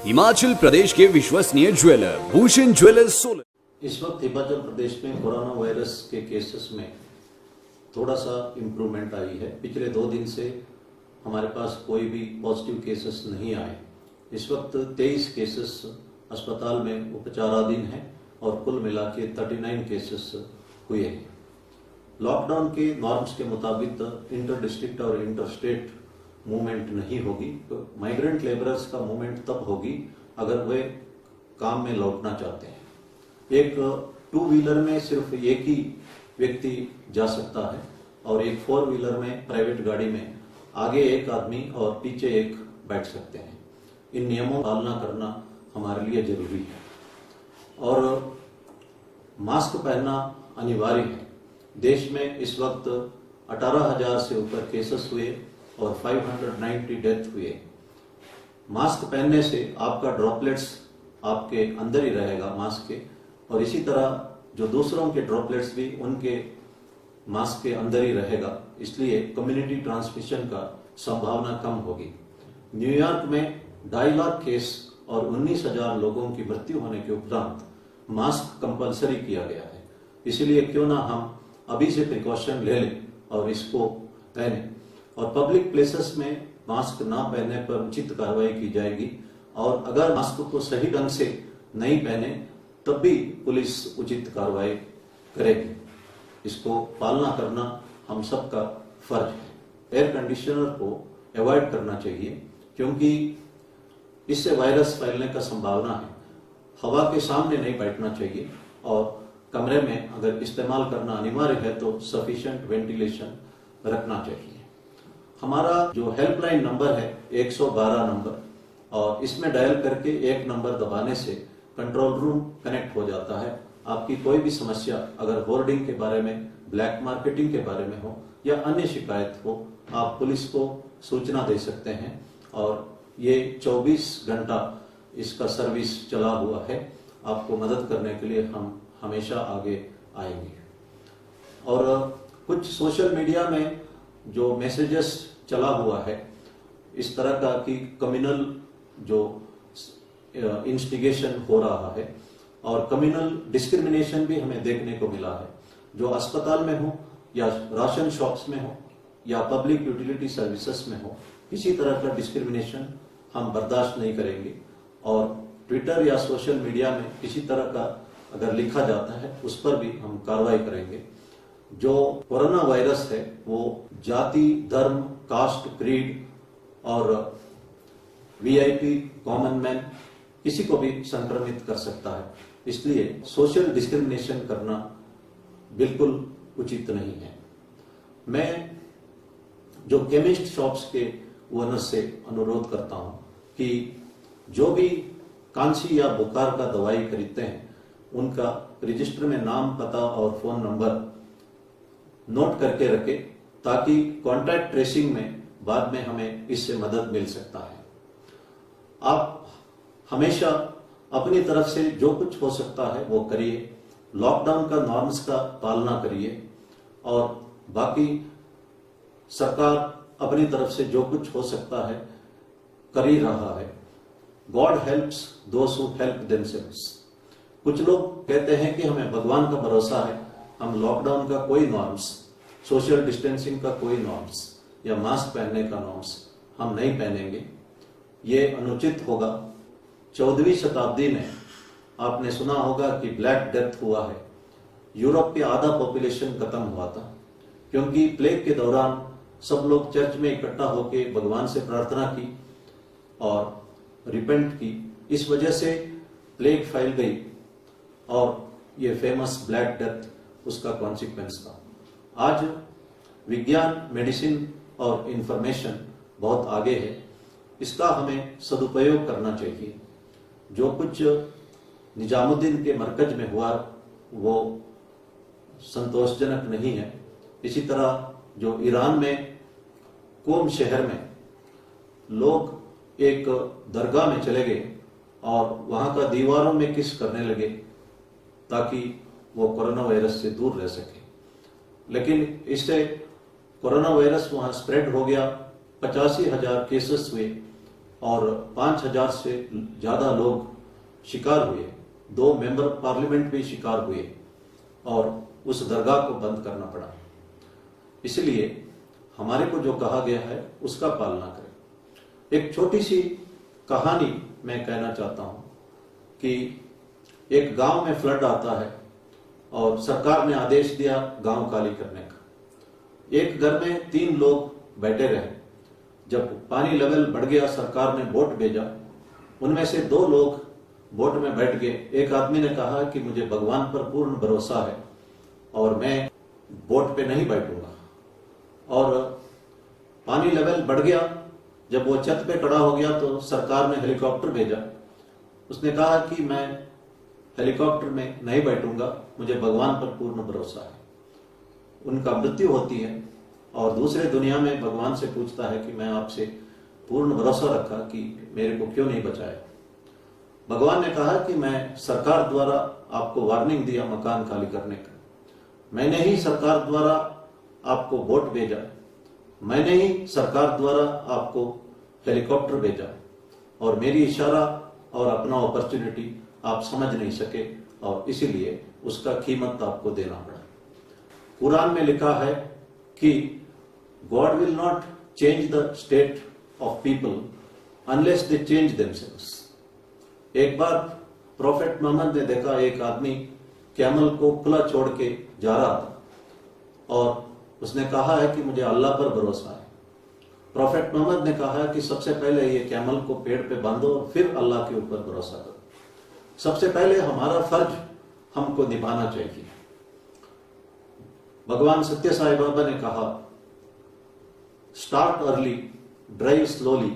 हिमाचल प्रदेश के विश्वसनीय jeweller Bhushan jewellers Solan. इस वक्त हिमाचल प्रदेश में कोरोना वायरस के केसेस में थोड़ा सा इम्प्रूवमेंट आई है। पिछले 2 दिन से हमारे पास कोई भी पॉजिटिव केसेस नहीं आए। इस वक्त 23 केसेस अस्पताल में उपचाराधीन हैं और कुल मिला के 39 केसेस हुए हैं। लॉकडाउन के नॉर्म्स के मुताबिक इंटर डिस्ट्रिक्ट और इंटर स्टेट मूवमेंट नहीं होगी। तो माइग्रेंट लेबरर्स का मूवमेंट तब होगी अगर वे काम में लौटना चाहते हैं। एक 2 व्हीलर में सिर्फ एक ही व्यक्ति जा सकता है और एक 4 व्हीलर में प्राइवेट गाड़ी में आगे एक आदमी और पीछे एक बैठ सकते हैं। इन नियमों का पालना करना हमारे लिए जरूरी है और मास्क पहनना अनिवार्य है। देश में इस वक्त 18,000 से ऊपर केसेस हुए और 590 डेथ हुए। मास्क पहनने से आपका ड्रॉपलेट्स आपके अंदर ही रहेगा मास्क के, और इसी तरह जो दूसरों के ड्रॉपलेट्स भी उनके मास्क के अंदर ही रहेगा। इसलिए कम्युनिटी ट्रांसमिशन का संभावना कम होगी। न्यूयॉर्क में 2.5 लाख केस और 19,000 लोगों की मृत्यु होने के उपरांत मास्क कंपलसरी किया गया है। इसलिए क्यों ना हम अभी से प्रिकॉशन ले लें और इसको पहने, और पब्लिक प्लेसेस में मास्क ना पहनने पर उचित कार्रवाई की जाएगी। और अगर मास्क को सही ढंग से नहीं पहने तब भी पुलिस उचित कार्रवाई करेगी। इसको पालना करना हम सबका फर्ज है। एयर कंडीशनर को अवॉइड करना चाहिए क्योंकि इससे वायरस फैलने का संभावना है। हवा के सामने नहीं बैठना चाहिए और कमरे में अगर इस्तेमाल करना अनिवार्य है तो सफिशिएंट वेंटिलेशन रखना चाहिए। हमारा जो हेल्पलाइन नंबर है 112 नंबर, और इसमें डायल करके एक नंबर दबाने से कंट्रोल रूम कनेक्ट हो जाता है। आपकी कोई भी समस्या अगर होर्डिंग के बारे में, ब्लैक मार्केटिंग के बारे में हो या अन्य शिकायत हो, आप पुलिस को सूचना दे सकते हैं और ये 24 घंटा इसका सर्विस चला हुआ है। आपको मदद करने के लिए हम हमेशा आगे आएंगे। और कुछ सोशल मीडिया में जो मैसेजेस चला हुआ है इस तरह का कि कम्युनल जो इंस्टिगेशन हो रहा है और कम्युनल डिस्क्रिमिनेशन भी हमें देखने को मिला है। जो अस्पताल में हो या राशन शॉप्स में हो या पब्लिक यूटिलिटी सर्विसेज में हो, किसी तरह का डिस्क्रिमिनेशन हम बर्दाश्त नहीं करेंगे। और ट्विटर या सोशल मीडिया में किसी तरह का अगर लिखा जाता है उस पर भी हम कार्रवाई करेंगे। जो कोरोना वायरस है वो जाति, धर्म, कास्ट, क्रीड और वीआईपी, कॉमन मैन किसी को भी संक्रमित कर सकता है। इसलिए सोशल डिस्क्रिमिनेशन करना बिल्कुल उचित नहीं है। मैं जो केमिस्ट शॉप्स के ओनर से अनुरोध करता हूं कि जो भी खांसी या बुखार का दवाई खरीदते हैं उनका रजिस्टर में नाम, पता और फोन नंबर नोट करके रखें ताकि कॉन्टैक्ट ट्रेसिंग में बाद में हमें इससे मदद मिल सकता है। आप हमेशा अपनी तरफ से जो कुछ हो सकता है वो करिए। लॉकडाउन का नॉर्म्स का पालना करिए और बाकी सरकार अपनी तरफ से जो कुछ हो सकता है कर ही रहा है। God helps those who help themselves. कुछ लोग कहते हैं कि हमें भगवान का भरोसा है, हम लॉकडाउन का कोई नॉर्म्स, सोशल डिस्टेंसिंग का कोई नॉर्म्स या मास्क पहनने का नॉर्म्स हम नहीं पहनेंगे। ये अनुचित होगा। 14वीं शताब्दी में आपने सुना होगा कि ब्लैक डेथ हुआ है। यूरोप के आधा पॉपुलेशन खत्म हुआ था क्योंकि प्लेग के दौरान सब लोग चर्च में इकट्ठा होकर भगवान से प्रार्थना की और रिपेंट की। इस वजह से प्लेग फैल गई और ये फेमस ब्लैक डेथ उसका कॉन्सिक्वेंस था। आज विज्ञान, मेडिसिन और इंफॉर्मेशन बहुत आगे है। इसका हमें सदुपयोग करना चाहिए। जो कुछ निजामुद्दीन के मरकज में हुआ वो संतोषजनक नहीं है। इसी तरह जो ईरान में कोम शहर में लोग एक दरगाह में चले गए और वहां का दीवारों में किस करने लगे ताकि वो कोरोना वायरस से दूर रह सके, लेकिन इससे कोरोना वायरस वहां स्प्रेड हो गया। 85,000 केसेस हुए और 5,000 से ज्यादा लोग शिकार हुए, 2 मेंबर पार्लियामेंट भी शिकार हुए और उस दरगाह को बंद करना पड़ा। इसलिए हमारे को जो कहा गया है उसका पालना करें। एक छोटी सी कहानी मैं कहना चाहता हूं कि एक गांव में फ्लड आता है और सरकार ने आदेश दिया गांव खाली करने का। एक घर में 3 लोग बैठे रहे। जब पानी लेवल बढ़ गया, सरकार ने बोट भेजा। उनमें से 2 लोग बोट में बैठ गए। एक आदमी ने कहा कि मुझे भगवान पर पूर्ण भरोसा है और मैं बोट पे नहीं बैठूंगा। और पानी लेवल बढ़ गया। जब वो छत पे खड़ा हो गया तो सरकार ने हेलीकॉप्टर भेजा। उसने कहा कि मैं हेलीकॉप्टर में नहीं बैठूंगा, मुझे भगवान पर पूर्ण भरोसा है। उनका मृत्यु होती है और दूसरे दुनिया में भगवान से पूछता है कि मैं आपसे पूर्ण भरोसा रखा कि मेरे को क्यों नहीं बचाया। भगवान ने कहा कि मैं सरकार द्वारा आपको वार्निंग दिया मकान खाली करने का, मैंने ही सरकार द्वारा आपको बोट भेजा, मैंने ही सरकार द्वारा आपको हेलीकॉप्टर भेजा और मेरी इशारा और अपना अपॉर्चुनिटी आप समझ नहीं सके और इसीलिए उसका कीमत आपको देना पड़ा। कुरान में लिखा है कि God will not change the state of people unless they change themselves. एक बार प्रॉफेट मोहम्मद ने देखा एक आदमी कैमल को खुला छोड़ के जा रहा था और उसने कहा है कि मुझे अल्लाह पर भरोसा है। प्रॉफेट मोहम्मद ने कहा है कि सबसे पहले ये कैमल को पेड़ पे बांधो और फिर अल्लाह के ऊपर भरोसा करो। सबसे पहले हमारा फर्ज हमको निभाना चाहिए। भगवान सत्य साई बाबा ने कहा, start early, drive slowly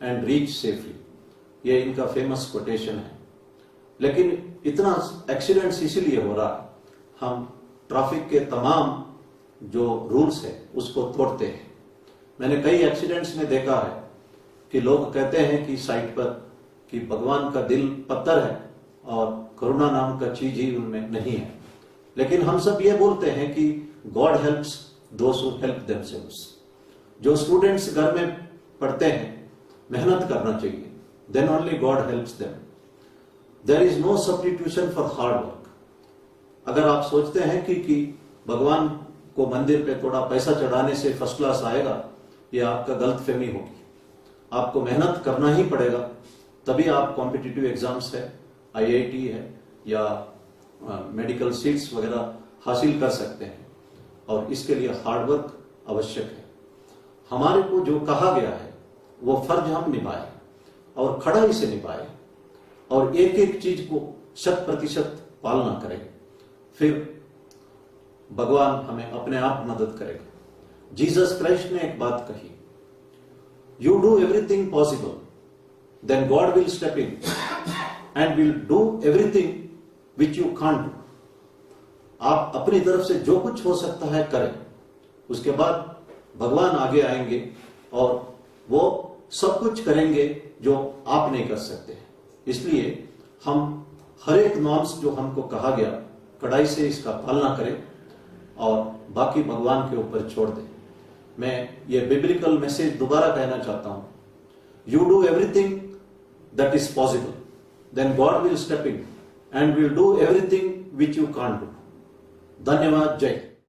and reach safely. ये इनका फेमस कोटेशन है। लेकिन इतना एक्सीडेंट्स इसीलिए हो रहा है, हम ट्रैफिक के तमाम जो रूल्स है उसको तोड़ते हैं। मैंने कई एक्सीडेंट्स में देखा है कि लोग कहते हैं कि साइड पर कि भगवान का दिल पत्थर है और करुणा नाम का चीज ही उनमें नहीं है। लेकिन हम सब ये बोलते हैं कि God helps those who help themselves. जो स्टूडेंट्स घर में पढ़ते हैं, मेहनत करना चाहिए, then only God helps them. There is no substitution for hard work. अगर आप सोचते हैं कि भगवान को मंदिर पे थोड़ा पैसा चढ़ाने से फर्स्ट क्लास आएगा, ये आपका गलत फहमी होगी। आपको मेहनत करना ही पड़ेगा, तभी आप कॉम्पिटिटिव एग्जाम्स है, IIT है या मेडिकल सीट्स वगैरह हासिल कर सकते हैं और इसके लिए हार्ड वर्क आवश्यक है। हमारे को जो कहा गया है वो फर्ज हम निभाए और कड़ाई से निभाए और एक एक चीज को 100% पालना करें, फिर भगवान हमें अपने आप मदद करेगा। जीसस क्राइस्ट ने एक बात कही, you do everything possible, then God will step in and will do everything which you can't do. आप अपनी तरफ से जो कुछ हो सकता है करें, उसके बाद भगवान आगे आएंगे और वो सब कुछ करेंगे जो आप नहीं कर सकते। इसलिए हम हर एक नॉर्म्स जो हमको कहा गया कड़ाई से इसका पालना करें और बाकी भगवान के ऊपर छोड़ दें। मैं ये बिब्लिकल मैसेज दोबारा कहना चाहता हूं, you do everything that is possible, then God will step in and will do everything which you can't do. धन्यवाद। जय।